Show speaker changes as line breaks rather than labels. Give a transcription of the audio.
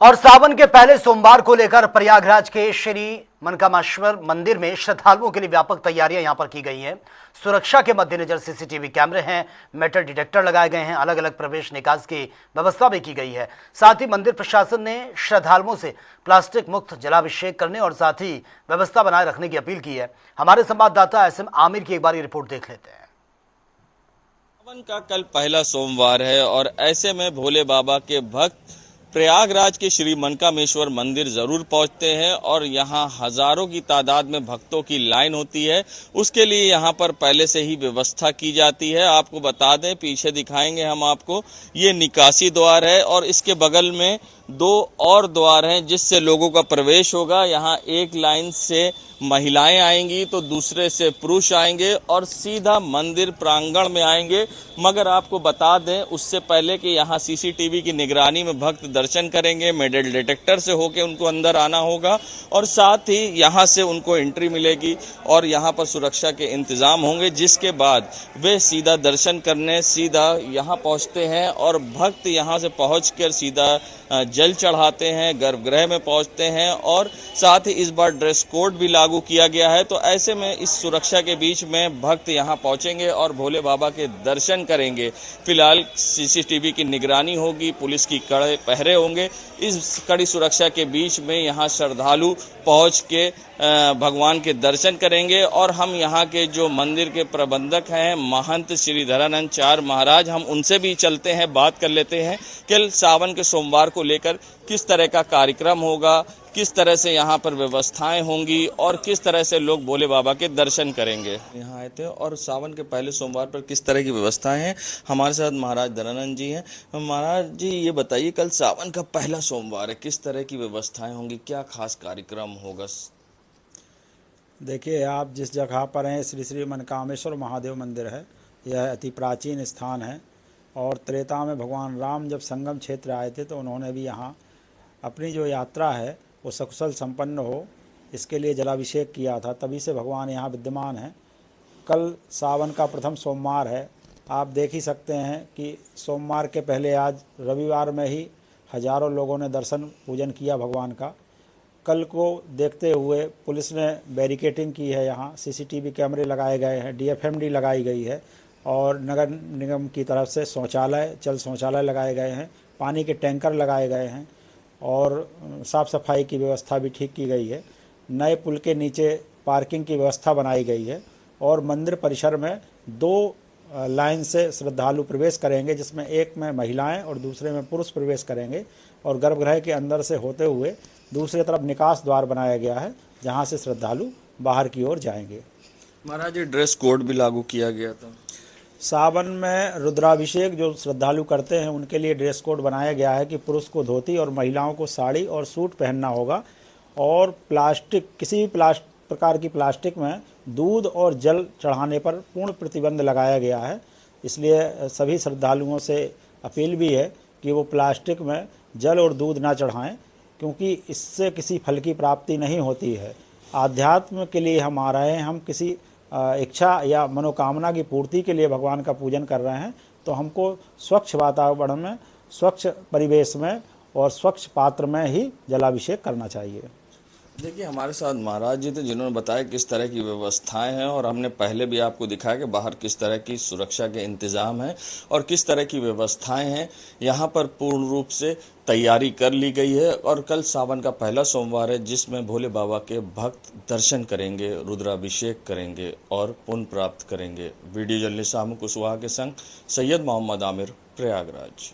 और सावन के पहले सोमवार को लेकर प्रयागराज के श्री मनकामेश्वर मंदिर में श्रद्धालुओं के लिए व्यापक तैयारियां यहां पर की गई हैं। सुरक्षा के मद्देनजर सीसीटीवी कैमरे हैं, मेटल डिटेक्टर लगाए गए हैं, अलग अलग प्रवेश निकास की व्यवस्था भी की गई है। साथ ही मंदिर प्रशासन ने श्रद्धालुओं से प्लास्टिक मुक्त जलाभिषेक करने और साथ ही व्यवस्था बनाए रखने की अपील की है। हमारे संवाददाता SM आमिर की एक बार रिपोर्ट देख लेते हैं।
सावन का कल पहला सोमवार है और ऐसे में भोले बाबा के भक्त प्रयागराज के श्री मनकामेश्वर मंदिर जरूर पहुंचते हैं और यहां हजारों की तादाद में भक्तों की लाइन होती है। उसके लिए यहां पर पहले से ही व्यवस्था की जाती है। आपको बता दें, पीछे दिखाएंगे हम आपको, ये निकासी द्वार है और इसके बगल में दो और द्वार हैं जिससे लोगों का प्रवेश होगा। यहाँ एक लाइन से महिलाएं आएंगी तो दूसरे से पुरुष आएंगे और सीधा मंदिर प्रांगण में आएंगे। मगर आपको बता दें, उससे पहले कि यहाँ सीसीटीवी की निगरानी में भक्त दर्शन करेंगे, मेटल डिटेक्टर से होके उनको अंदर आना होगा और साथ ही यहाँ से उनको एंट्री मिलेगी और यहाँ पर सुरक्षा के इंतजाम होंगे, जिसके बाद वे सीधा दर्शन करने सीधा यहाँ पहुँचते हैं और भक्त यहाँ से पहुँचकर सीधा जल चढ़ाते हैं, गर्भगृह में पहुंचते हैं और साथ ही इस बार ड्रेस कोड भी लागू किया गया है। तो ऐसे में इस सुरक्षा के बीच में भक्त यहां पहुंचेंगे और भोले बाबा के दर्शन करेंगे। फिलहाल सीसीटीवी की निगरानी होगी, पुलिस की कड़े पहरे होंगे। इस कड़ी सुरक्षा के बीच में यहां श्रद्धालु पहुंच के भगवान के दर्शन करेंगे और हम यहाँ के जो मंदिर के प्रबंधक हैं महंत श्री धरानंद चार महाराज, हम उनसे भी चलते हैं, बात कर लेते हैं कि सावन के सोमवार को लेकर किस तरह का कार्यक्रम होगा, किस तरह से यहाँ पर व्यवस्थाएं होंगी और किस तरह से लोग भोले बाबा के दर्शन करेंगे। यहाँ आए थे और सावन के पहले सोमवार पर किस तरह की व्यवस्थाएं हैं। हमारे साथ महाराज धरानंद जी हैं। महाराज जी, ये बताइए, कल सावन का पहला सोमवार है, किस तरह की व्यवस्थाएं होंगी, क्या खास कार्यक्रम होगा?
देखिए, आप जिस जगह पर हैं, श्री श्री मनकामेश्वर महादेव मंदिर है। यह अति प्राचीन स्थान है और त्रेता में भगवान राम जब संगम क्षेत्र आए थे तो उन्होंने भी यहाँ अपनी जो यात्रा है वो सकुशल संपन्न हो, इसके लिए जलाभिषेक किया था। तभी से भगवान यहाँ विद्यमान हैं। कल सावन का प्रथम सोमवार है। आप देख ही सकते हैं कि सोमवार के पहले आज रविवार में ही हजारों लोगों ने दर्शन पूजन किया भगवान का। कल को देखते हुए पुलिस ने बैरिकेटिंग की है, यहाँ सीसीटीवी कैमरे लगाए गए हैं, DFMD लगाई गई है और नगर निगम की तरफ से शौचालय, जल शौचालय लगाए गए हैं, पानी के टैंकर लगाए गए हैं और साफ़ सफाई की व्यवस्था भी ठीक की गई है। नए पुल के नीचे पार्किंग की व्यवस्था बनाई गई है और मंदिर परिसर में दो लाइन से श्रद्धालु प्रवेश करेंगे, जिसमें एक में महिलाएं और दूसरे में पुरुष प्रवेश करेंगे और गर्भगृह के अंदर से होते हुए दूसरी तरफ निकास द्वार बनाया गया है, जहां से श्रद्धालु बाहर की ओर जाएंगे।
महाराज, ड्रेस कोड भी लागू किया गया था।
सावन में रुद्राभिषेक जो श्रद्धालु करते हैं उनके लिए ड्रेस कोड बनाया गया है कि पुरुष को धोती और महिलाओं को साड़ी और सूट पहनना होगा और प्लास्टिक, किसी भी प्रकार की प्लास्टिक में दूध और जल चढ़ाने पर पूर्ण प्रतिबंध लगाया गया है। इसलिए सभी श्रद्धालुओं से अपील भी है कि वो प्लास्टिक में जल और दूध ना चढ़ाएं, क्योंकि इससे किसी फल की प्राप्ति नहीं होती है। आध्यात्म के लिए हम आ रहे हैं, हम किसी इच्छा या मनोकामना की पूर्ति के लिए भगवान का पूजन कर रहे हैं, तो हमको स्वच्छ वातावरण में, स्वच्छ परिवेश में और स्वच्छ पात्र में ही जलाभिषेक करना चाहिए।
देखिए, हमारे साथ महाराज जी थे जिन्होंने बताया किस तरह की व्यवस्थाएं हैं और हमने पहले भी आपको दिखाया कि बाहर किस तरह की सुरक्षा के इंतजाम हैं और किस तरह की व्यवस्थाएं हैं। यहाँ पर पूर्ण रूप से तैयारी कर ली गई है और कल सावन का पहला सोमवार है, जिसमें भोले बाबा के भक्त दर्शन करेंगे, रुद्राभिषेक करेंगे और पुण्य प्राप्त करेंगे। वीडियो जर्नलिस्ट सामू कुशवाहा के संग सैयद मोहम्मद आमिर, प्रयागराज।